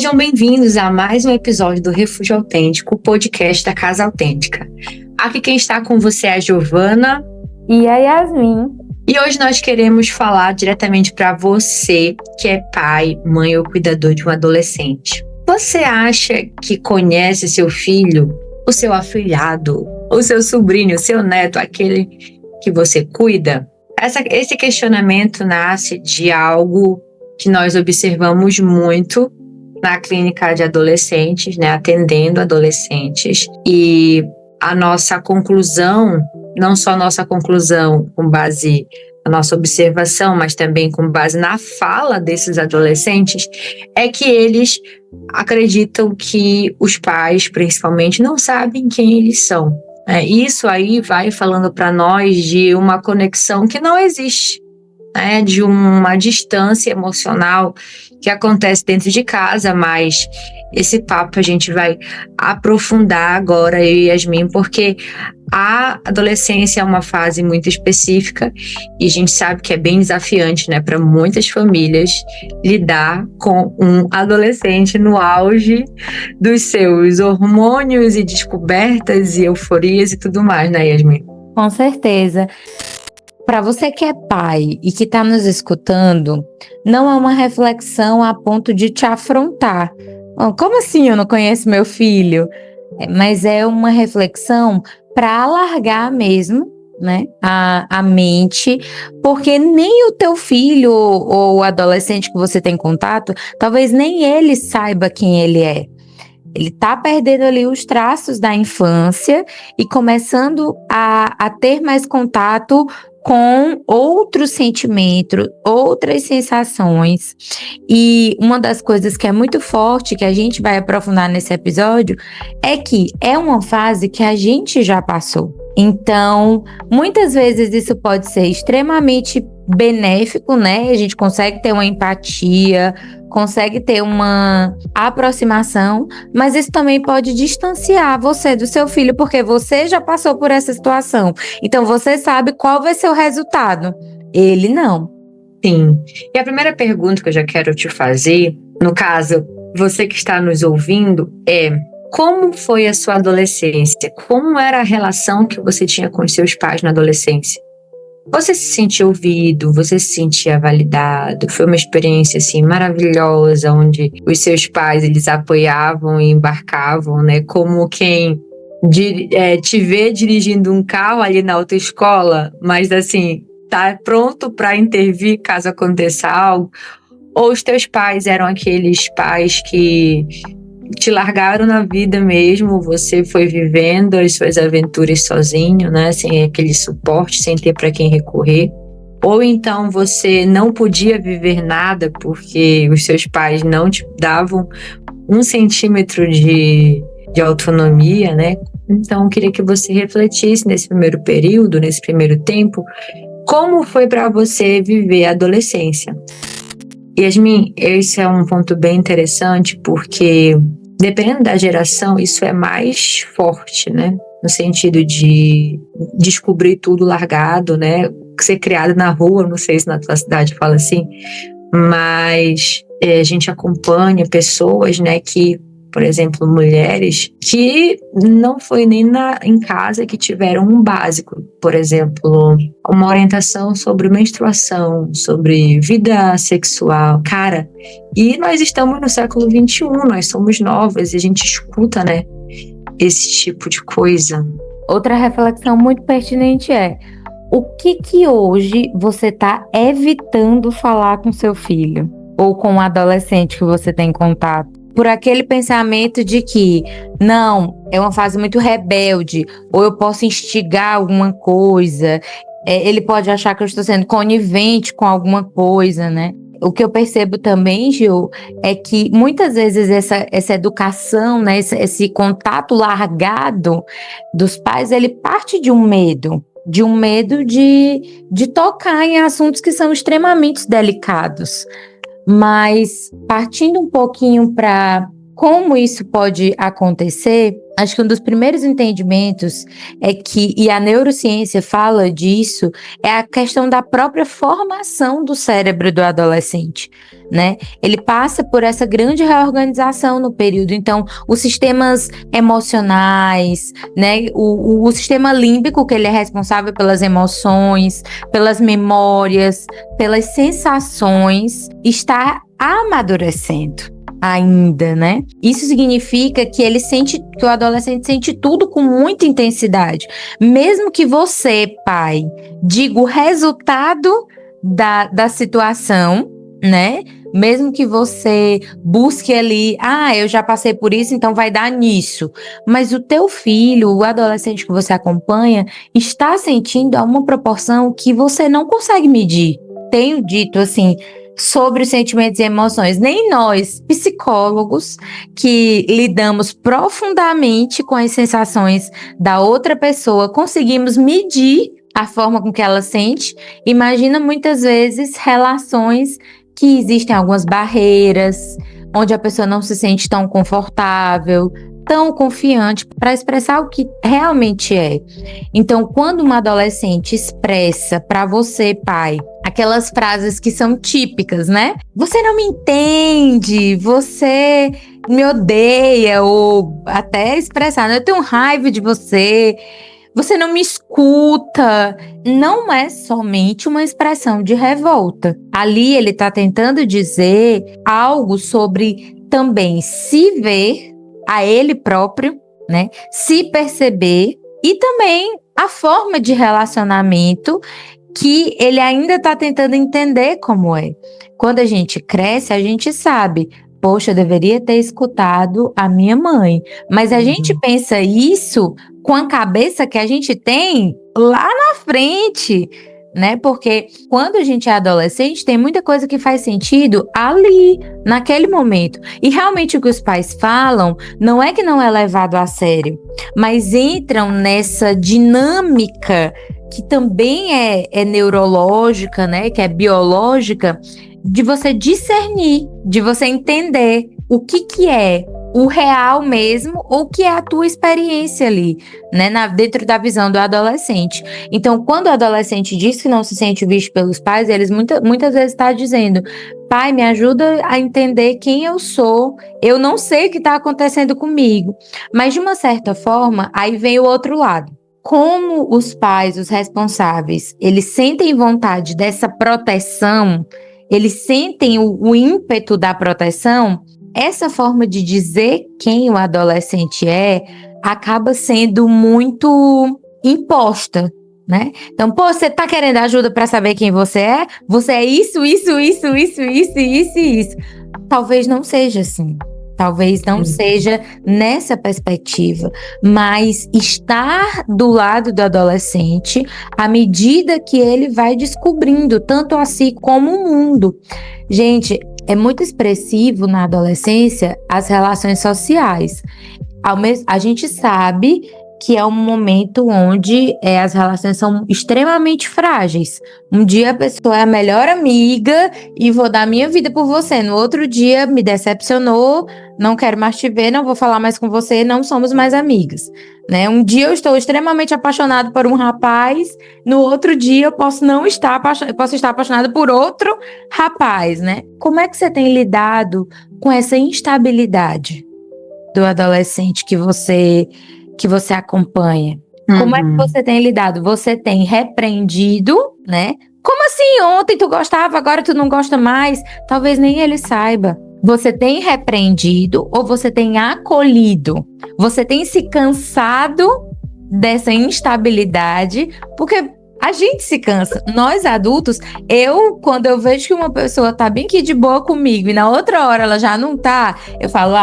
Sejam bem-vindos a mais um episódio do Refúgio Autêntico, o podcast da Casa Autêntica. Aqui quem está com você é a Giovana e a Yasmin. E hoje nós queremos falar diretamente para você que é pai, mãe ou cuidador de um adolescente. Você acha que conhece seu filho, o seu afilhado, o seu sobrinho, o seu neto, aquele que você cuida? Esse questionamento nasce de algo que nós observamos muito na clínica de adolescentes, né, atendendo adolescentes. E a nossa conclusão, não só a nossa conclusão com base na nossa observação, mas também com base na fala desses adolescentes, é que eles acreditam que os pais, principalmente, não sabem quem eles são. Isso aí vai falando para nós de uma conexão que não existe, né? De uma distância emocional que acontece dentro de casa, mas esse papo a gente vai aprofundar agora, eu e Yasmin, porque a adolescência é uma fase muito específica e a gente sabe que é bem desafiante, né, para muitas famílias lidar com um adolescente no auge dos seus hormônios e descobertas e euforias e tudo mais, né, Yasmin? Com certeza. Para você que é pai e que está nos escutando, não é uma reflexão a ponto de te afrontar. Como assim eu não conheço meu filho? Mas é uma reflexão para alargar mesmo, né, a mente, porque nem o teu filho ou o adolescente que você tem contato, talvez nem ele saiba quem ele é. Ele está perdendo ali os traços da infância e começando a ter mais contato com outros sentimentos, outras sensações. E uma das coisas que é muito forte, que a gente vai aprofundar nesse episódio, é que é uma fase que a gente já passou. Então, muitas vezes isso pode ser extremamente benéfico, né? A gente consegue ter uma empatia, consegue ter uma aproximação, mas isso também pode distanciar você do seu filho, porque você já passou por essa situação. Então, você sabe qual vai ser o resultado. Ele não. Sim. E a primeira pergunta que eu já quero te fazer, no caso, você que está nos ouvindo, é: como foi a sua adolescência? Como era a relação que você tinha com os seus pais na adolescência? Você se sentia ouvido? Você se sentia validado? Foi uma experiência assim maravilhosa, onde os seus pais eles apoiavam e embarcavam, né? Como quem te vê dirigindo um carro ali na autoescola, mas assim tá pronto para intervir caso aconteça algo. Ou os teus pais eram aqueles pais que te largaram na vida mesmo, você foi vivendo as suas aventuras sozinho, né? Sem aquele suporte, sem ter para quem recorrer. Ou então você não podia viver nada porque os seus pais não te davam 1 centímetro de autonomia, né? Então eu queria que você refletisse nesse primeiro período, nesse primeiro tempo, como foi para você viver a adolescência. Yasmin, esse é um ponto bem interessante porque, dependendo da geração, isso é mais forte, né? No sentido de descobrir tudo largado, né? Ser criado na rua, não sei se na tua cidade fala assim, mas a gente acompanha pessoas, né, que, por exemplo, mulheres que não foi nem em casa que tiveram um básico, por exemplo, uma orientação sobre menstruação, sobre vida sexual, cara. E nós estamos no século XXI, nós somos novas e a gente escuta, né, esse tipo de coisa. Outra reflexão muito pertinente é: o que hoje você está evitando falar com seu filho ou com o adolescente que você tem contato? Por aquele pensamento de que, não, é uma fase muito rebelde, ou eu posso instigar alguma coisa, ele pode achar que eu estou sendo conivente com alguma coisa, né? O que eu percebo também, Gil, é que muitas vezes essa educação, né, esse contato largado dos pais, ele parte de um medo de tocar em assuntos que são extremamente delicados. Mas partindo um pouquinho para como isso pode acontecer, acho que um dos primeiros entendimentos é que, e a neurociência fala disso, é a questão da própria formação do cérebro do adolescente, né? Ele passa por essa grande reorganização no período, então os sistemas emocionais, né? O sistema límbico, que ele é responsável pelas emoções, pelas memórias, pelas sensações, está amadurecendo ainda, né? Isso significa que que o adolescente sente tudo com muita intensidade. Mesmo que você, pai, diga o resultado da situação, né? Mesmo que você busque ali, eu já passei por isso, então vai dar nisso. Mas o teu filho, o adolescente que você acompanha, está sentindo a uma proporção que você não consegue medir. Tenho dito assim, sobre os sentimentos e emoções. Nem nós, psicólogos, que lidamos profundamente com as sensações da outra pessoa, conseguimos medir a forma com que ela sente. Imagina muitas vezes relações que existem algumas barreiras, onde a pessoa não se sente tão confortável, tão confiante para expressar o que realmente é. Então, quando uma adolescente expressa para você, pai, aquelas frases que são típicas, né? Você não me entende, você me odeia, ou até expressar, eu tenho raiva de você, você não me escuta. Não é somente uma expressão de revolta. Ali ele está tentando dizer algo sobre também se ver a ele próprio, né? Se perceber e também a forma de relacionamento que ele ainda está tentando entender como é. Quando a gente cresce, a gente sabe, poxa, eu deveria ter escutado a minha mãe. Mas a gente pensa isso com a cabeça que a gente tem lá na frente, né? Porque quando a gente é adolescente, tem muita coisa que faz sentido ali, naquele momento. E realmente o que os pais falam não é que não é levado a sério, mas entram nessa dinâmica que também é neurológica, né? Que é biológica, de você discernir, de você entender o que é o real mesmo, ou que é a tua experiência ali, né, dentro da visão do adolescente. Então, quando o adolescente diz que não se sente visto pelos pais, eles muitas vezes estão dizendo, pai, me ajuda a entender quem eu sou, eu não sei o que está acontecendo comigo. Mas, de uma certa forma, aí vem o outro lado. Como os pais, os responsáveis, eles sentem vontade dessa proteção, eles sentem o ímpeto da proteção, essa forma de dizer quem o adolescente acaba sendo muito imposta, né? Então, você tá querendo ajuda para saber quem você é? Você é isso. Talvez não seja assim. Talvez não seja nessa perspectiva, mas estar do lado do adolescente à medida que ele vai descobrindo tanto a si como o mundo. Gente, é muito expressivo na adolescência as relações sociais. A gente sabe que é um momento onde as relações são extremamente frágeis. Um dia a pessoa é a melhor amiga e vou dar minha vida por você. No outro dia me decepcionou, não quero mais te ver, não vou falar mais com você, não somos mais amigas, né? Um dia eu estou extremamente apaixonado por um rapaz, no outro dia eu posso não estar eu posso estar apaixonada por outro rapaz, né? Como é que você tem lidado com essa instabilidade do adolescente que você acompanha? Como é que você tem lidado? Você tem repreendido, né? Como assim? Ontem tu gostava, agora tu não gosta mais? Talvez nem ele saiba. Você tem repreendido ou você tem acolhido? Você tem se cansado dessa instabilidade? Porque a gente se cansa. Nós adultos, quando eu vejo que uma pessoa tá bem aqui de boa comigo e na outra hora ela já não tá, eu falo,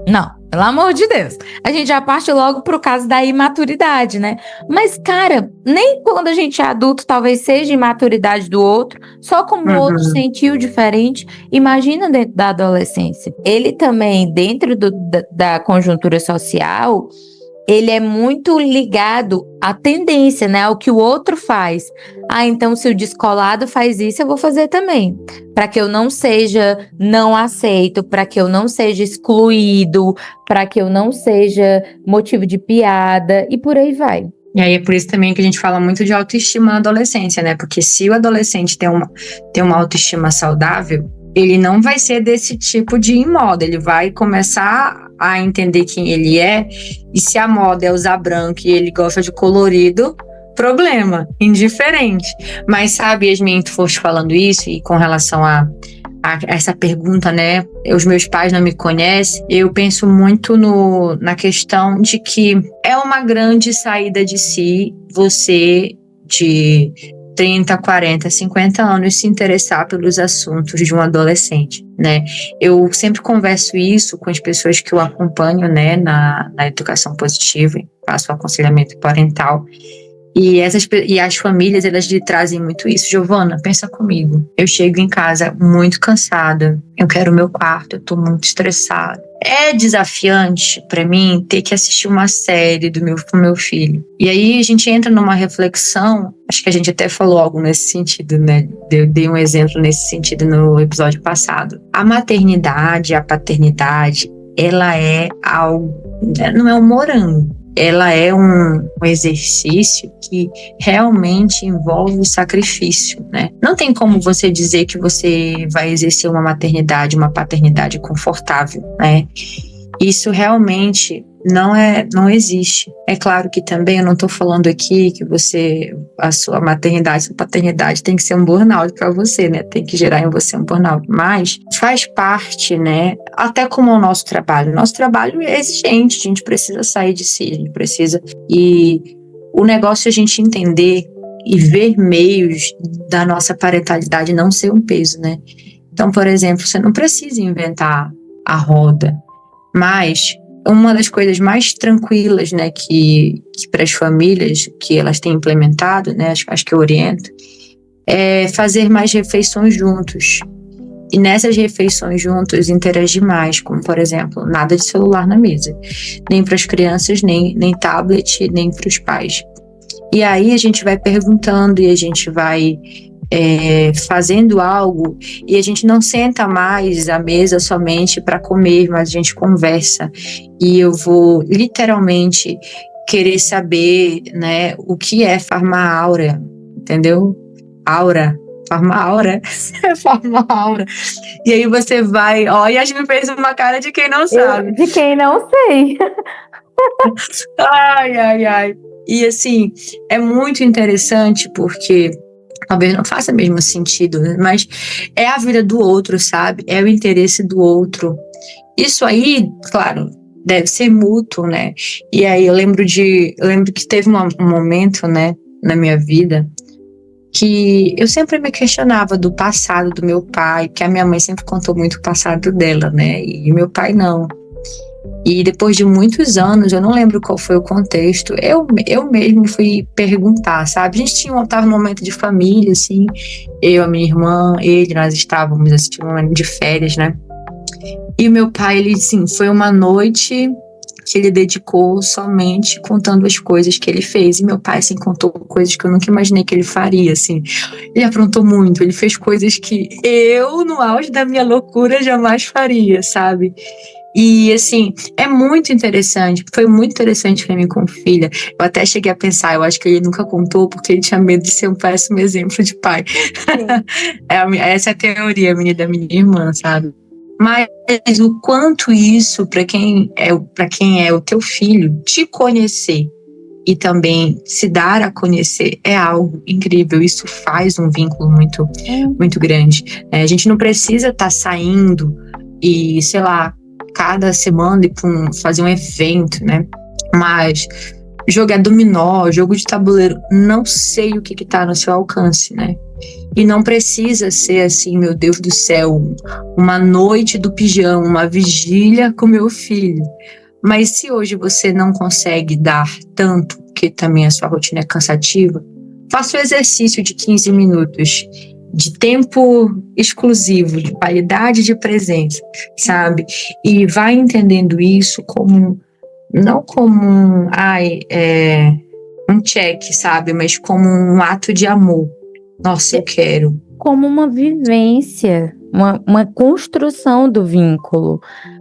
não. Pelo amor de Deus. A gente já parte logo pro caso da imaturidade, né? Mas, cara, nem quando a gente é adulto, talvez seja imaturidade do outro, só como o outro sentiu diferente. Imagina dentro da adolescência. Ele também, dentro da conjuntura social, ele é muito ligado à tendência, né? Ao que o outro faz. Então se o descolado faz isso, eu vou fazer também. Para que eu não seja não aceito, para que eu não seja excluído, para que eu não seja motivo de piada e por aí vai. E aí é por isso também que a gente fala muito de autoestima na adolescência, né? Porque se o adolescente tem uma autoestima saudável, ele não vai ser desse tipo de moda, ele vai começar a entender quem ele é, e se a moda é usar branco e ele gosta de colorido, problema, indiferente. Mas sabe, Yasmin, tu foste falando isso, e com relação a essa pergunta, né, os meus pais não me conhecem, eu penso muito na questão de que é uma grande saída de si você de 30, 40, 50 anos se interessar pelos assuntos de um adolescente, né? Eu sempre converso isso com as pessoas que eu acompanho, né, na educação positiva, faço aconselhamento parental. E as famílias, elas lhe trazem muito isso. Giovana, pensa comigo. Eu chego em casa muito cansada. Eu quero o meu quarto, eu tô muito estressada. É desafiante para mim ter que assistir uma série com meu filho. E aí a gente entra numa reflexão, acho que a gente até falou algo nesse sentido, né? Eu dei um exemplo nesse sentido no episódio passado. A maternidade, a paternidade, ela é algo, não é um morango. Ela é um exercício que realmente envolve o sacrifício, né? Não tem como você dizer que você vai exercer uma maternidade, uma paternidade confortável, né? Isso realmente não existe. É claro que também eu não estou falando aqui que a sua maternidade, sua paternidade tem que ser um burnout para você, né? Tem que gerar em você um burnout. Mas faz parte, né? Até como o nosso trabalho. Nosso trabalho é exigente, a gente precisa sair de si, a gente precisa. E o negócio é a gente entender e ver meios da nossa parentalidade não ser um peso, né? Então, por exemplo, você não precisa inventar a roda, mas uma das coisas mais tranquilas, né, que para as famílias que elas têm implementado, né, acho que eu oriento, é fazer mais refeições juntos. E nessas refeições juntos interagir mais, como por exemplo, nada de celular na mesa, nem para as crianças, nem tablet, nem para os pais. E aí a gente vai perguntando e a gente vai fazendo algo, e a gente não senta mais à mesa somente para comer, mas a gente conversa. E eu vou literalmente querer saber, né, o que é farmáaura, entendeu? Farmáaura. Farmáaura. E aí você vai, ó, e a gente fez uma cara de quem não sabe. De quem não sei. Ai. E assim, é muito interessante porque talvez não faça mesmo sentido, né? Mas é a vida do outro, sabe? É o interesse do outro. Isso aí, claro, deve ser mútuo, né? E aí eu lembro que teve um momento, né, na minha vida que eu sempre me questionava do passado do meu pai, que a minha mãe sempre contou muito o passado dela, né? E meu pai não. E depois de muitos anos, eu não lembro qual foi o contexto, eu mesmo fui perguntar, sabe? A gente tava num momento de família, assim, eu, a minha irmã, nós estávamos assistindo um momento de férias, né? E o meu pai, ele, assim, foi uma noite que ele dedicou somente contando as coisas que ele fez. E meu pai, assim, contou coisas que eu nunca imaginei que ele faria, assim. Ele aprontou muito, ele fez coisas que eu, no auge da minha loucura, jamais faria, sabe? E, assim, é muito interessante, foi muito interessante pra mim como filha. Eu até cheguei a pensar, eu acho que ele nunca contou porque ele tinha medo de ser um péssimo exemplo de pai. Essa é a teoria da minha irmã, sabe? Mas o quanto isso, para quem é o teu filho, te conhecer e também se dar a conhecer é algo incrível. Isso faz um vínculo muito, muito grande. A gente não precisa estar saindo e, sei lá, cada semana ir fazer um evento, né? Mas jogar dominó, jogo de tabuleiro, não sei o que tá no seu alcance, né? E não precisa ser assim, meu Deus do céu, uma noite do pijama, uma vigília com meu filho. Mas se hoje você não consegue dar tanto, porque também a sua rotina é cansativa, faça o exercício de 15 minutos de tempo exclusivo, de qualidade de presença, sabe? E vai entendendo isso como não como um check, sabe? Mas como um ato de amor. Nossa, eu quero. Como uma vivência, uma construção do vínculo.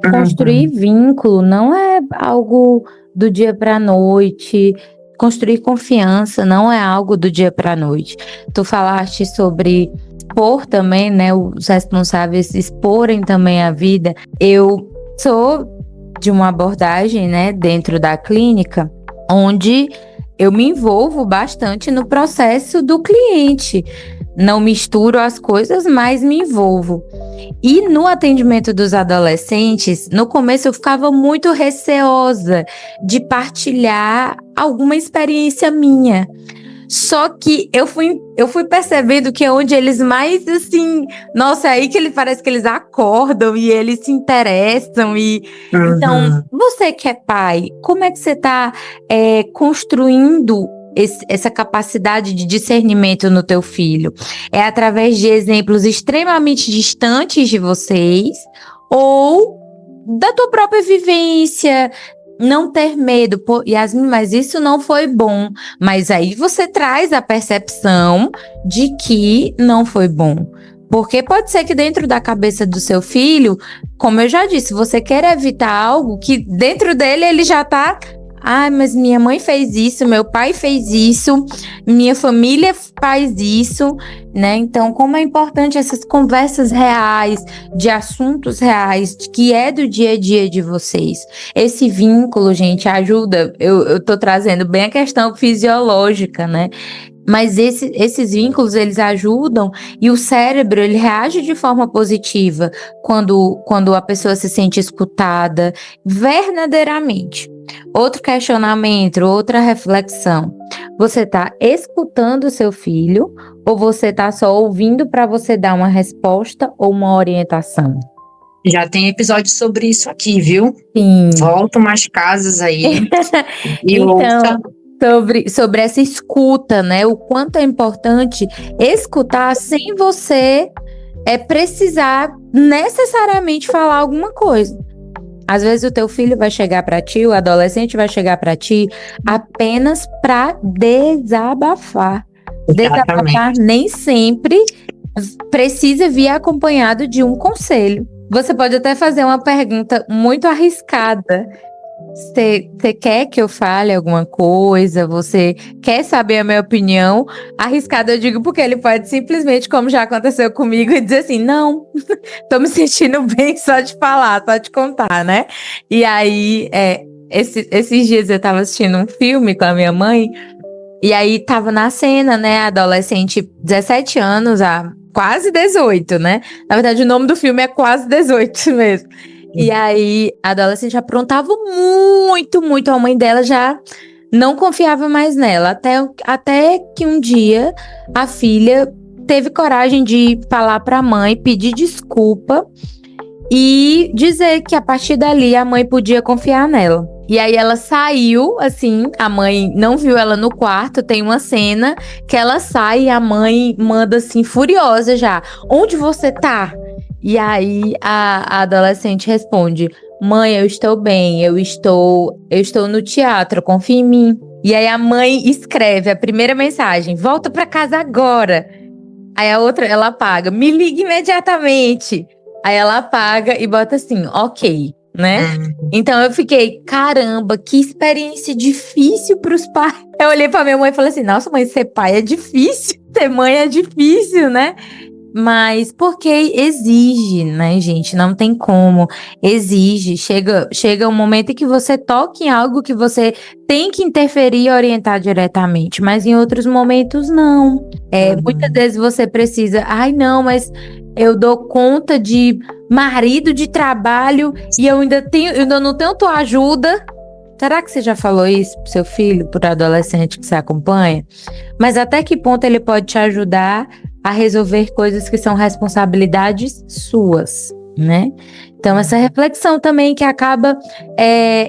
Construir vínculo não é algo do dia para a noite. Construir confiança não é algo do dia para a noite. Tu falaste sobre expor também, né? Os responsáveis exporem também a vida. Eu sou de uma abordagem, né, dentro da clínica, onde eu me envolvo bastante no processo do cliente. Não misturo as coisas, mas me envolvo. E no atendimento dos adolescentes, no começo eu ficava muito receosa de partilhar alguma experiência minha. Só que eu fui percebendo que é onde eles mais, assim... Nossa, é aí que parece que eles acordam e eles se interessam. Então, você que é pai, como é que você está construindo essa capacidade de discernimento no teu filho? É através de exemplos extremamente distantes de vocês ou da tua própria vivência? Não ter medo, pô, Yasmin, mas isso não foi bom. Mas aí você traz a percepção de que não foi bom. Porque pode ser que dentro da cabeça do seu filho, como eu já disse, você quer evitar algo que dentro dele ele já tá... Ah, mas minha mãe fez isso, meu pai fez isso, minha família faz isso, né? Então, como é importante essas conversas reais, de assuntos reais, que é do dia a dia de vocês. Esse vínculo, gente, ajuda. Eu tô trazendo bem a questão fisiológica, né? Mas esses vínculos, eles ajudam e o cérebro, ele reage de forma positiva quando a pessoa se sente escutada verdadeiramente. Outro questionamento, outra reflexão. Você está escutando o seu filho ou você está só ouvindo para você dar uma resposta ou uma orientação? Já tem episódio sobre isso aqui, viu? Sim. Volta umas casas aí e então, ouça. Sobre essa escuta, né? O quanto é importante escutar sem você precisar necessariamente falar alguma coisa. Às vezes o teu filho vai chegar para ti, o adolescente vai chegar para ti apenas para desabafar. Exatamente. Desabafar nem sempre precisa vir acompanhado de um conselho. Você pode até fazer uma pergunta muito arriscada. Você quer que eu fale alguma coisa? Você quer saber a minha opinião? Arriscada eu digo porque ele pode simplesmente, como já aconteceu comigo, e dizer assim, não, tô me sentindo bem só de falar, só de contar, né? E aí, esses dias eu tava assistindo um filme com a minha mãe, e aí tava na cena, né, adolescente, 17 anos, quase 18, né? Na verdade, o nome do filme é Quase 18 mesmo. E aí, a adolescente aprontava muito, muito. A mãe dela já não confiava mais nela. Até que um dia, a filha teve coragem de falar para a mãe, pedir desculpa e dizer que a partir dali a mãe podia confiar nela. E aí ela saiu, assim, a mãe não viu ela no quarto, tem uma cena que ela sai e a mãe manda assim, furiosa já. Onde você tá? E aí a adolescente responde, mãe, eu estou bem, eu estou no teatro, confia em mim. E aí a mãe escreve a primeira mensagem, volta pra casa agora. Aí a outra, ela apaga, me liga imediatamente. Aí ela apaga e bota assim, ok, né? Então eu fiquei, caramba, que experiência difícil pros pais. Eu olhei pra minha mãe e falei assim, nossa mãe, ser pai é difícil, ser mãe é difícil, né? Mas porque exige, né, gente? Não tem como. Exige. Chega um momento em que você toca em algo que você tem que interferir e orientar diretamente, mas em outros momentos não. Muitas vezes você precisa, ai não, mas eu dou conta de marido, de trabalho e eu ainda não tenho tua ajuda. Será que você já falou isso pro seu filho, pro adolescente que você acompanha? Mas até que ponto ele pode te ajudar a resolver coisas que são responsabilidades suas, né? Então, essa reflexão também que acaba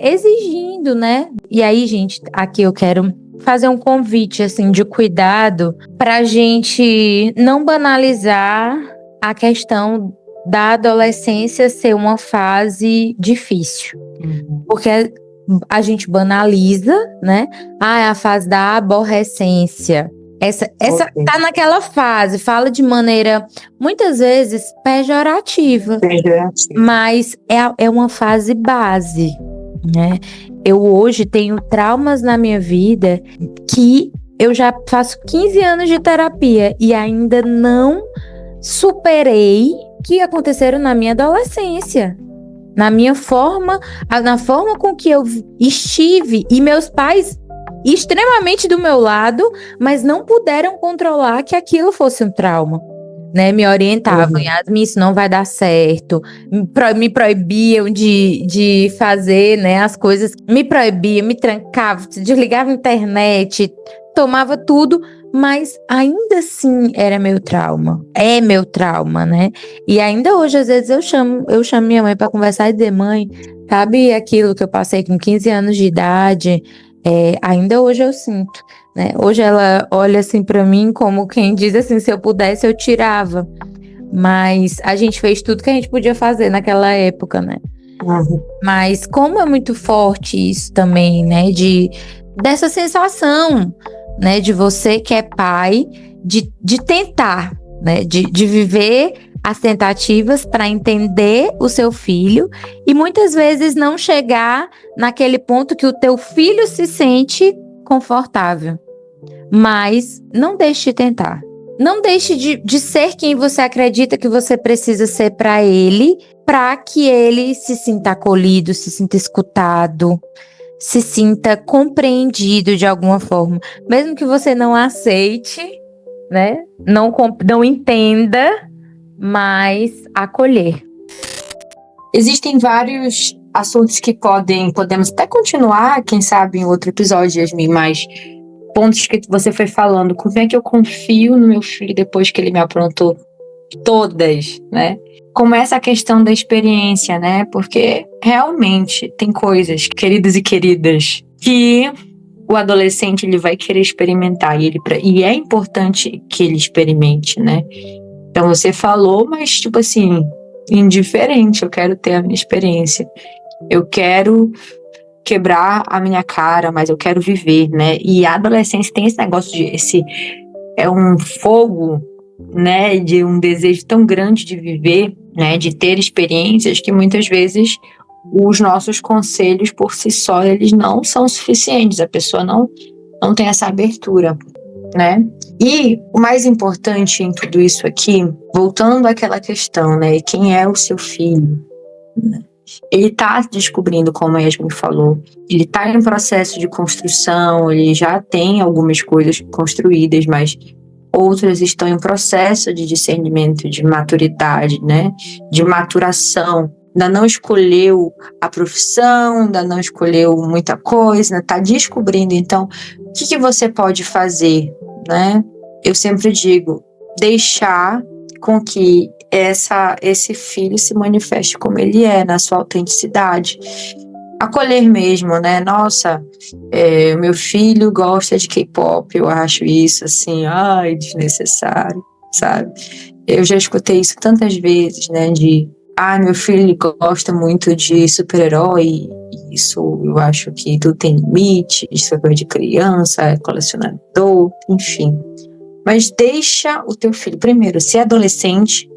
exigindo, né? E aí, gente, aqui eu quero fazer um convite, assim, de cuidado pra gente não banalizar a questão da adolescência ser uma fase difícil. Porque a gente banaliza, né? É a fase da aborrecência. Essa Ok. tá naquela fase, fala de maneira, muitas vezes, pejorativa. Pejorativo. Mas é uma fase base, né? Eu hoje tenho traumas na minha vida que eu já faço 15 anos de terapia e ainda não superei que aconteceram na minha adolescência. Na forma com que eu estive e meus pais extremamente do meu lado, mas não puderam controlar que aquilo fosse um trauma. Né, me orientavam, Yasmin, isso não vai dar certo, me proibiam de fazer, né, as coisas, me proibiam, me trancavam, desligava a internet, tomava tudo, mas ainda assim era meu trauma, é meu trauma, né, e ainda hoje às vezes eu chamo minha mãe para conversar e dizer, mãe, sabe aquilo que eu passei com 15 anos de idade, ainda hoje eu sinto. Né? Hoje ela olha assim pra mim como quem diz assim, se eu pudesse eu tirava, mas a gente fez tudo que a gente podia fazer naquela época, né? Mas como é muito forte isso também, né? Dessa sensação, né? De você que é pai, de tentar, né? De viver as tentativas para entender o seu filho e muitas vezes não chegar naquele ponto que o teu filho se sente confortável. Mas não deixe de tentar. Não deixe de ser quem você acredita que você precisa ser para que ele se sinta acolhido, se sinta escutado, se sinta compreendido de alguma forma. Mesmo que você não aceite, né? Não entenda, mas acolher. Existem vários assuntos que podemos até continuar, quem sabe em outro episódio, Yasmin, mas pontos que você foi falando, como é que eu confio no meu filho depois que ele me aprontou todas, né? Como essa questão da experiência, né? Porque realmente tem coisas, queridos e queridas, que o adolescente ele vai querer experimentar e é importante que ele experimente, né? Então você falou, mas tipo assim, indiferente, eu quero ter a minha experiência. Eu quero quebrar a minha cara, mas eu quero viver, né? E a adolescência tem esse negócio é um fogo, né? De um desejo tão grande de viver, né? De ter experiências que muitas vezes os nossos conselhos por si só eles não são suficientes. A pessoa não tem essa abertura, né? E o mais importante em tudo isso aqui, voltando àquela questão, né? Quem é o seu filho? Né? Ele está descobrindo, como a Yasmin falou, ele está em processo de construção, ele já tem algumas coisas construídas, mas outras estão em processo de discernimento, de maturidade, né? De maturação. Ainda não escolheu a profissão, ainda não escolheu muita coisa, está descobrindo. Então, o que você pode fazer, né? Eu sempre digo, deixar com que esse filho se manifeste como ele é, na sua autenticidade. Acolher mesmo, né? Nossa, meu filho gosta de K-pop, eu acho isso, assim, desnecessário, sabe? Eu já escutei isso tantas vezes, né? Meu filho gosta muito de super-herói, isso eu acho que tudo tem limite, isso é coisa de criança, é colecionador, enfim. Mas deixa o teu filho, primeiro, ser adolescente,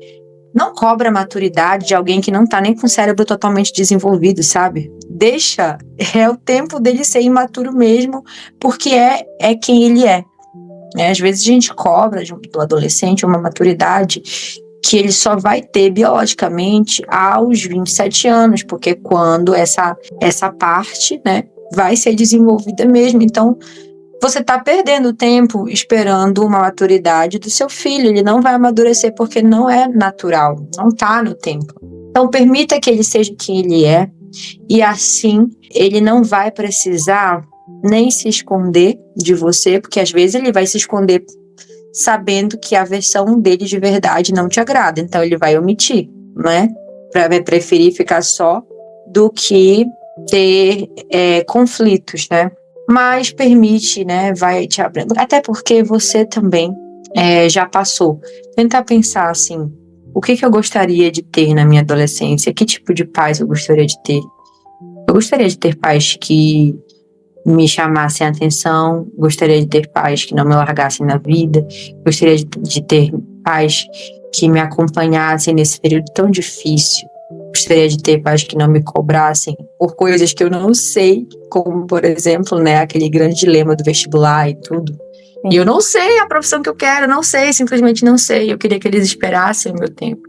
não cobra a maturidade de alguém que não tá nem com o cérebro totalmente desenvolvido, sabe? Deixa, é o tempo dele ser imaturo mesmo, porque é quem ele é. Às vezes a gente cobra do adolescente uma maturidade que ele só vai ter biologicamente aos 27 anos, porque quando essa parte, né, vai ser desenvolvida mesmo. Então, você está perdendo tempo esperando uma maturidade do seu filho. Ele não vai amadurecer porque não é natural, não está no tempo. Então, permita que ele seja quem ele é e assim ele não vai precisar nem se esconder de você, porque às vezes ele vai se esconder sabendo que a versão dele de verdade não te agrada. Então, ele vai omitir, né? Vai preferir ficar só do que ter conflitos, né? Mas permite, né, vai te abrindo. Até porque você também já passou. Tentar pensar assim, o que eu gostaria de ter na minha adolescência? Que tipo de paz eu gostaria de ter? Eu gostaria de ter pais que me chamassem a atenção, gostaria de ter pais que não me largassem na vida, gostaria de ter pais que me acompanhassem nesse período tão difícil. Gostaria de ter pais que não me cobrassem por coisas que eu não sei, como, por exemplo, né, aquele grande dilema do vestibular e tudo. E eu não sei a profissão que eu quero, não sei, simplesmente não sei. Eu queria que eles esperassem o meu tempo.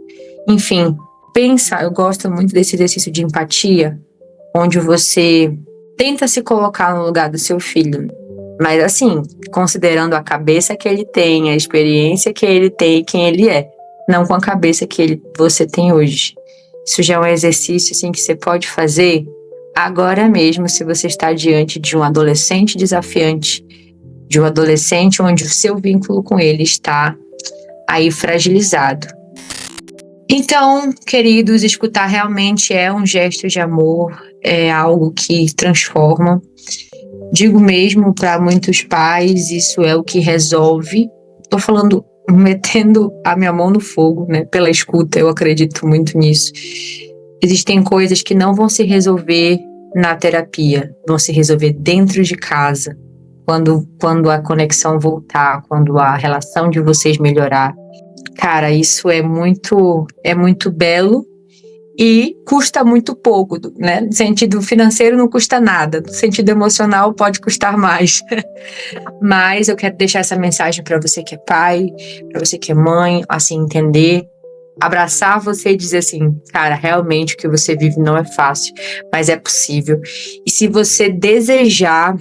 Enfim, eu gosto muito desse exercício de empatia, onde você tenta se colocar no lugar do seu filho. Mas assim, considerando a cabeça que ele tem, a experiência que ele tem e quem ele é. Não com a cabeça que você tem hoje. Isso já é um exercício assim, que você pode fazer agora mesmo, se você está diante de um adolescente desafiante, de um adolescente onde o seu vínculo com ele está aí fragilizado. Então, queridos, escutar realmente é um gesto de amor, é algo que transforma. Digo mesmo para muitos pais, isso é o que resolve. Estou falando, metendo a minha mão no fogo, né? Pela escuta, eu acredito muito nisso. Existem coisas que não vão se resolver na terapia, vão se resolver dentro de casa, quando a conexão voltar, quando a relação de vocês melhorar. Cara, isso é muito belo e custa muito pouco, né? No sentido financeiro não custa nada, no sentido emocional pode custar mais. Mas eu quero deixar essa mensagem para você que é pai, para você que é mãe, assim, entender, abraçar você e dizer assim, cara, realmente o que você vive não é fácil, mas é possível. E se você desejar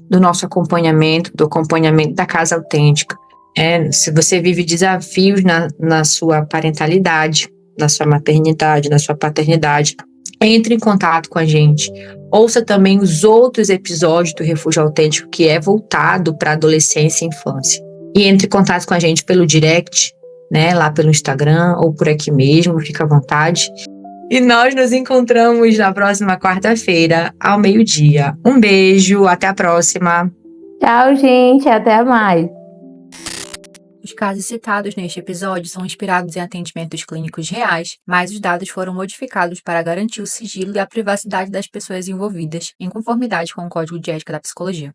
do nosso acompanhamento, do acompanhamento da Casa Autêntica, se você vive desafios na sua parentalidade, na sua maternidade, na sua paternidade, entre em contato com a gente. Ouça também os outros episódios do Refúgio Autêntico, que é voltado para adolescência e infância. E entre em contato com a gente pelo direct, né, lá pelo Instagram ou por aqui mesmo, fica à vontade. E nós nos encontramos na próxima quarta-feira, ao meio-dia. Um beijo, até a próxima. Tchau, gente, até mais. Os casos citados neste episódio são inspirados em atendimentos clínicos reais, mas os dados foram modificados para garantir o sigilo e a privacidade das pessoas envolvidas, em conformidade com o Código de Ética da Psicologia.